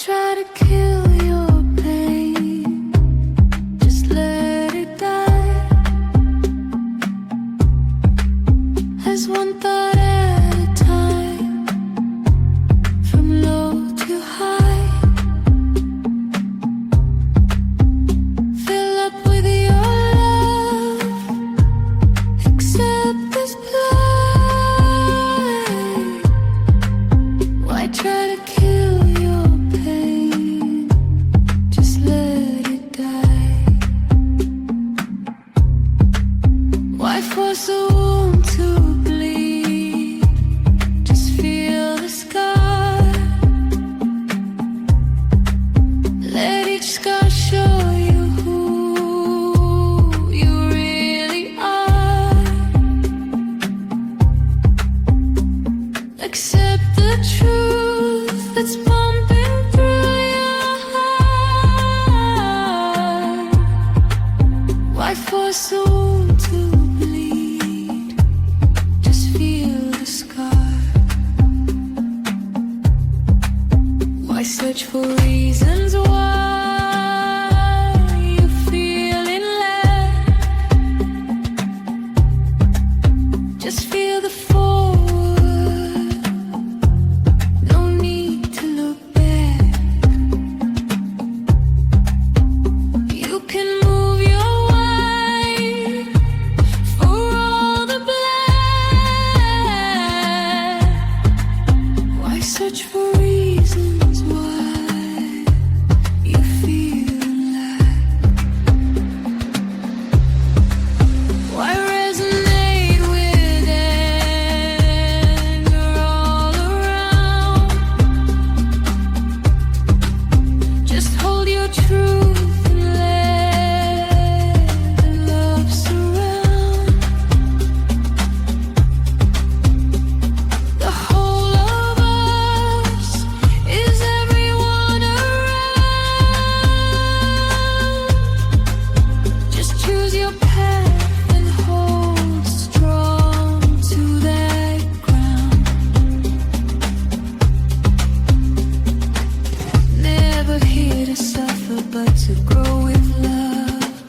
try to kill your pain? Just let it die. As one thought at a time, from low to high. Fill up with your love, accept this blight. Why try to kill your pain? Just let it die. Why force a wound to bleed? Just feel the scar. Let each scar show you who you really are. Accept the truth that's pumping through your heart. Why force a wound to bleed? Just feel the scar. Why search for reasons why you're feeling left? Just feel the forward, no need to look back. You can move your way for all the black. Why search for reasons why you feel lack? Why resonate with anger all around? Just hold your truth and let the love surround. The whole of us is everyone around. Just choose your path and hold strong to that ground. Never here to suffer, but to grow with love.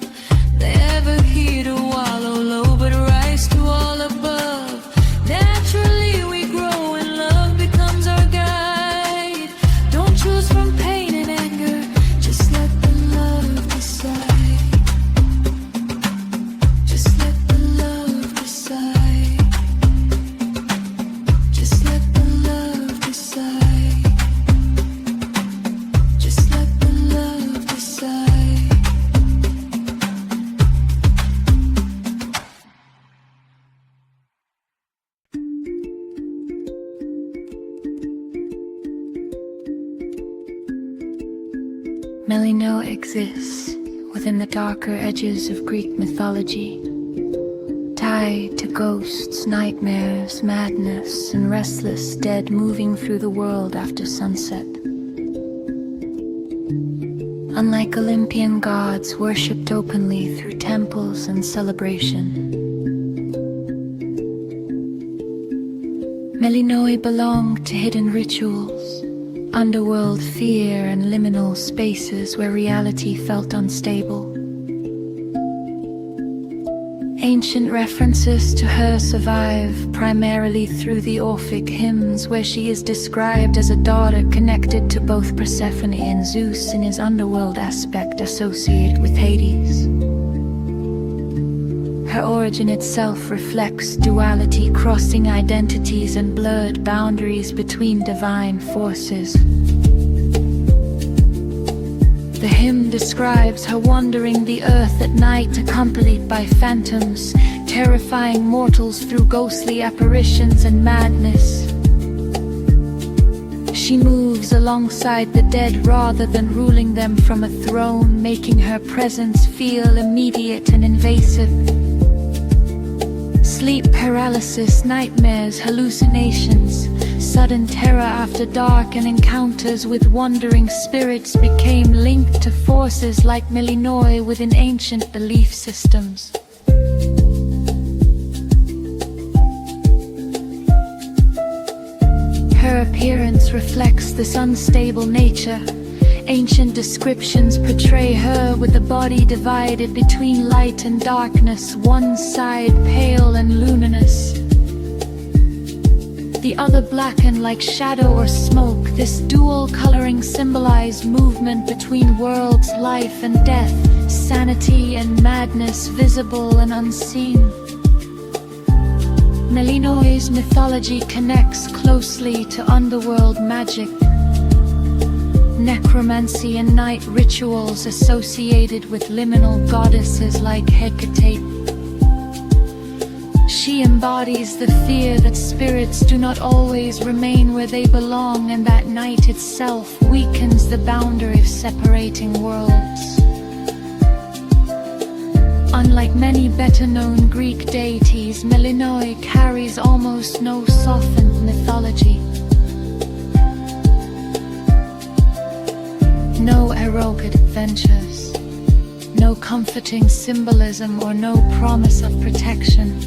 Never here to wallow low, but rise to all above. Naturally we grow and love becomes our guide. Don't choose from pain and anger, just let the love decide. Just let the love decide. Just let the love decide. Just let the love decide. Melinoe exists within the darker edges of Greek mythology, tied to ghosts, nightmares, madness, and restless dead moving through the world after sunset. Unlike Olympian gods worshipped openly through temples and celebration, Melinoe belonged to hidden rituals, underworld fear, and liminal spaces where reality felt unstable. Ancient references to her survive primarily through the Orphic hymns, where she is described as a daughter connected to both Persephone and Zeus in his underworld aspect associated with Hades. Her origin itself reflects duality, crossing identities and blurred boundaries between divine forces. The hymn describes her wandering the earth at night, accompanied by phantoms, terrifying mortals through ghostly apparitions and madness. She moves alongside the dead rather than ruling them from a throne, making her presence feel immediate and invasive. Sleep paralysis, nightmares, hallucinations, sudden terror after dark, and encounters with wandering spirits became linked to forces like Melinoe within ancient belief systems. Her appearance reflects this unstable nature, Ancient descriptions portray her with the body divided between light and darkness, one side pale and luminous, the other blackened like shadow or smoke. This dual coloring symbolized movement between worlds, life and death, sanity and madness, visible and unseen. Melinoi's mythology connects closely to underworld magic, necromancy and night rituals associated with liminal goddesses like Hecate. She embodies the fear that spirits do not always remain where they belong, and that night itself weakens the boundary separating worlds. Unlike many better-known Greek deities, Melinoi carries almost no softened mythology. No heroic adventures, no comforting symbolism, or no promise of protection.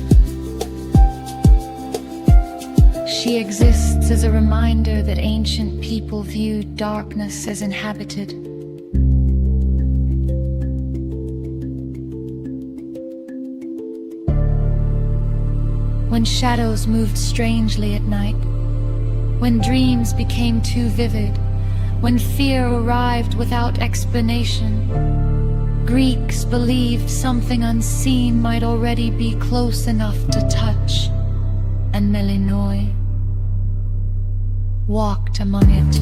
She exists as a reminder that ancient people viewed darkness as inhabited. When shadows moved strangely at night, when dreams became too vivid, when fear arrived without explanation, Greeks believed something unseen might already be close enough to touch, and Melinoi walked among it.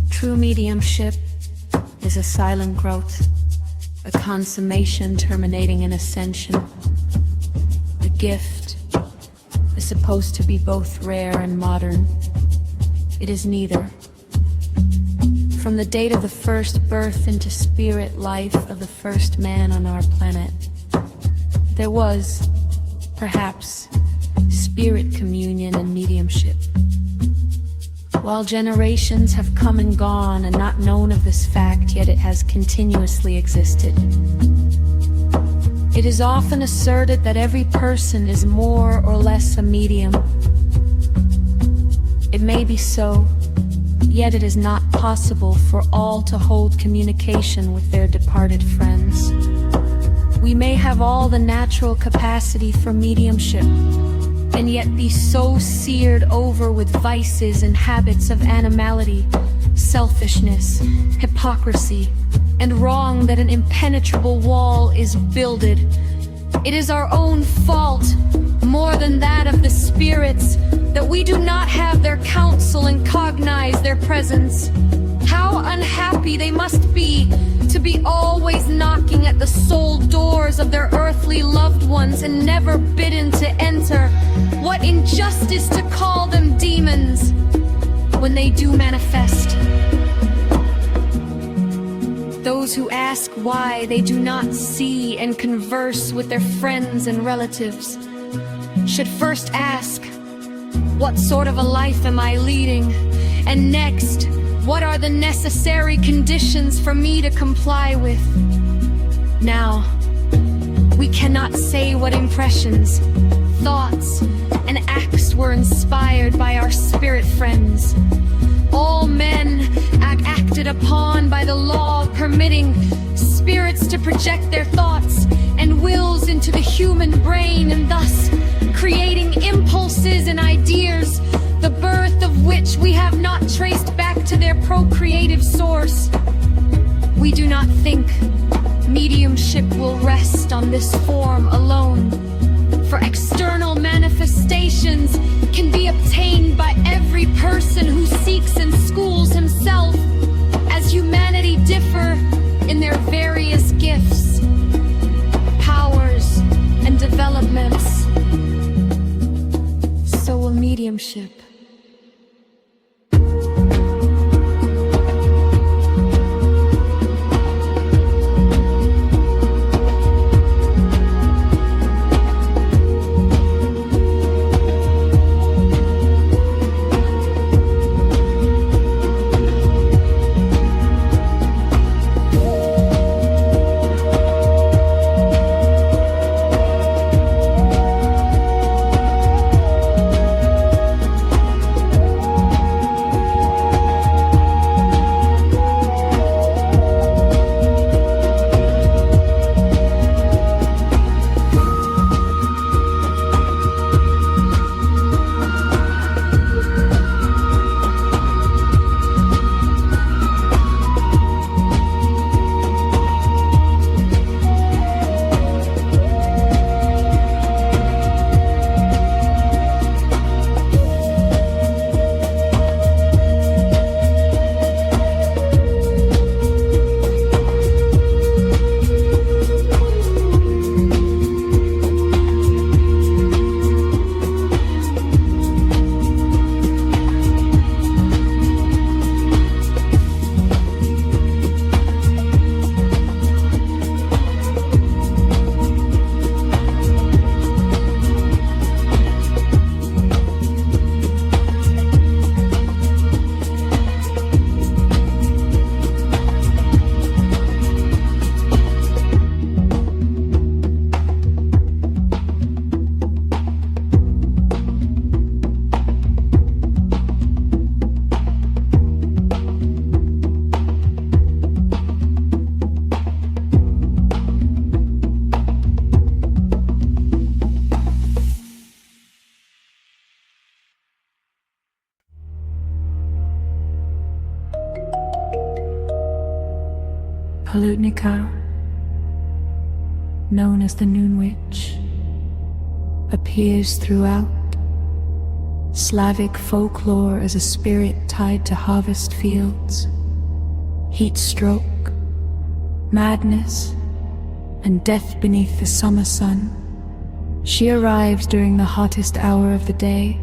True mediumship is a silent growth, a consummation terminating an ascension. The gift is supposed to be both rare and modern. It is neither. From the date of the first birth into spirit life of the first man on our planet, there was, perhaps, spirit communion and mediumship. While generations have come and gone and not known of this fact, yet it has continuously existed. It is often asserted that every person is more or less a medium. It may be so, yet it is not possible for all to hold communication with their departed friends. We may have all the natural capacity for mediumship, and yet be so seared over with vices and habits of animality, selfishness, hypocrisy, and wrong that an impenetrable wall is builded. It is our own fault, more than that of the spirits, that we do not have their counsel and cognize their presence. How how unhappy they must be to be always knocking at the soul doors of their earthly loved ones and never bidden to enter. What injustice to call them demons when they do manifest. Those who ask why they do not see and converse with their friends and relatives should first ask, what sort of a life am I leading? And next, what are the necessary conditions for me to comply with? Now, we cannot say what impressions, thoughts, and acts were inspired by our spirit friends. All men acted upon by the law permitting spirits to project their thoughts and wills into the human brain, and thus creating impulses and ideas, the birth of which we have not traced back to their procreative source. We do not think mediumship will rest on this form alone, for external manifestations can be obtained by every person who seeks and schools himself, as humanity differ in their various gifts, powers, and developments. So will mediumship. Polutnica, known as the Noon Witch, appears throughout Slavic folklore as a spirit tied to harvest fields, heat stroke, madness, and death beneath the summer sun. She arrives during the hottest hour of the day,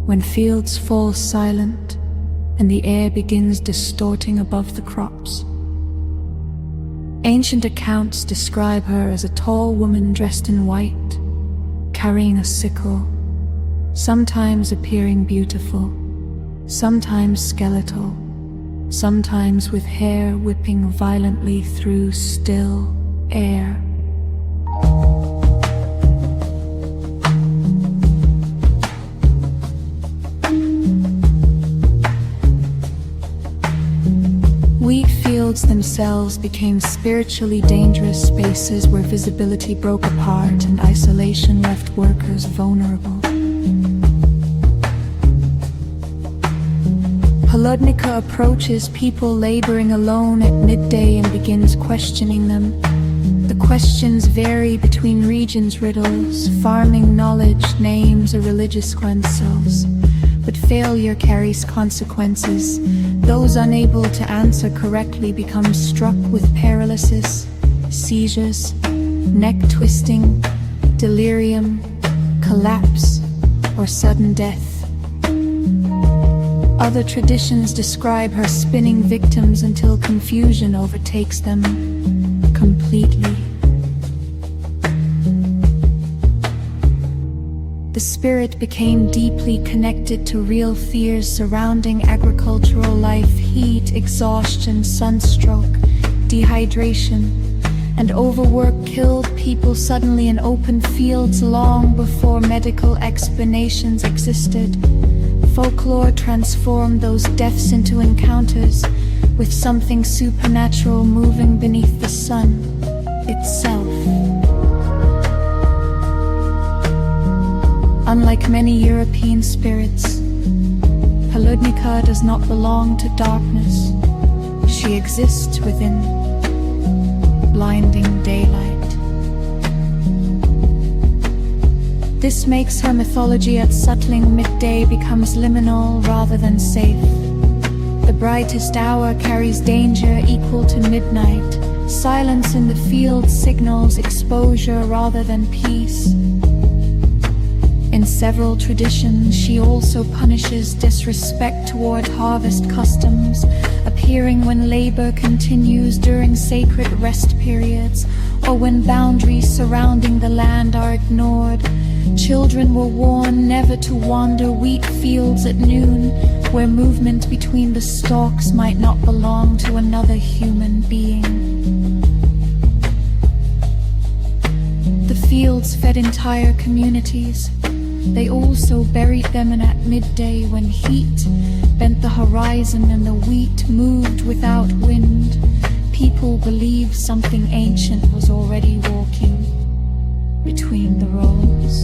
when fields fall silent and the air begins distorting above the crops. Ancient accounts describe her as a tall woman dressed in white, carrying a sickle, sometimes appearing beautiful, sometimes skeletal, sometimes with hair whipping violently through still air. Wheat fields themselves became spiritually dangerous spaces where visibility broke apart and isolation left workers vulnerable. Polutnica approaches people laboring alone at midday and begins questioning them. The questions vary between regions, riddles, farming knowledge, names, or religious questions. But failure carries consequences. Those unable to answer correctly become struck with paralysis, seizures, neck twisting, delirium, collapse, or sudden death. Other traditions describe her spinning victims until confusion overtakes them completely. The spirit became deeply connected to real fears surrounding agricultural life: heat, exhaustion, sunstroke, dehydration, and overwork killed people suddenly in open fields long before medical explanations existed. Folklore transformed those deaths into encounters with something supernatural moving beneath the sun itself. Unlike many European spirits, Poludnica does not belong to darkness. She exists within blinding daylight. This makes her mythology at settling midday becomes liminal rather than safe. The brightest hour carries danger equal to midnight. Silence in the field signals exposure rather than peace. In several traditions, she also punishes disrespect toward harvest customs, appearing when labor continues during sacred rest periods, or when boundaries surrounding the land are ignored. Children were warned never to wander wheat fields at noon, where movement between the stalks might not belong to another human being. The fields fed entire communities. They also buried them, and at midday, when heat bent the horizon and the wheat moved without wind, people believed something ancient was already walking between the rows.